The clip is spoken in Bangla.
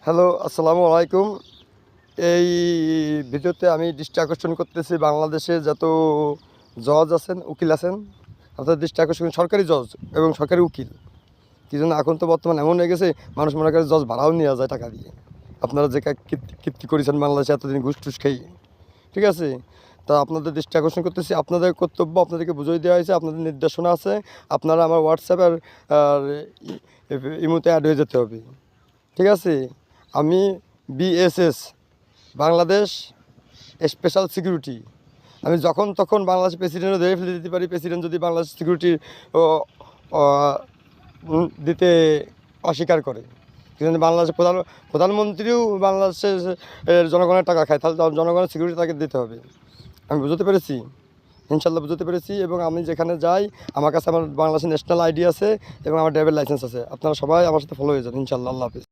হ্যালো, আসসালামু আলাইকুম। এই ভিডিওতে আমি দৃষ্টি আকর্ষণ করতেছি বাংলাদেশে যত জজ আছেন, উকিল আছেন, আপনাদের দৃষ্টি আকর্ষণ সরকারি জজ এবং সরকারি উকিল। কি জন্য এখন তো বর্তমান এমন হয়ে গেছে, মানুষ মনে করে জজ ভাড়াও নেওয়া যায় টাকা দিয়ে। আপনারা যে কীর্তি করেছেন বাংলাদেশে এতদিন ঘুষ টুস খেয়ে, ঠিক আছে? তা আপনাদের দৃষ্টি আকর্ষণ করতেছি, আপনাদের কর্তব্য আপনাদেরকে বুঝিয়ে দেওয়া হয়েছে, আপনাদের নির্দেশনা আছে। আপনারা আমার হোয়াটসঅ্যাপ আর ইমোতে অ্যাড হয়ে যেতে হবে, ঠিক আছে? আমি বিএসএস বাংলাদেশ স্পেশাল সিকিউরিটি। আমি যখন তখন বাংলাদেশ প্রেসিডেন্টও ধরে ফেলে দিতে পারি। প্রেসিডেন্ট যদি বাংলাদেশ সিকিউরিটি দিতে অস্বীকার করে, কিন্তু বাংলাদেশের প্রধানমন্ত্রীও বাংলাদেশের জনগণের টাকা খায়, তাহলে জনগণের সিকিউরিটি তাকে দিতে হবে। আমি বুঝতে পেরেছি, ইনশাল্লাহ বুঝতে পেরেছি। এবং আমি যেখানে যাই আমার কাছে আমার বাংলাদেশের ন্যাশনাল আইডি আছে এবং আমার ড্রাইভার লাইসেন্স আছে। আপনারা সবাই আমার সাথে ফলো হয়ে যান ইনশাল্লাহ। আল্লাহ হাফিজ।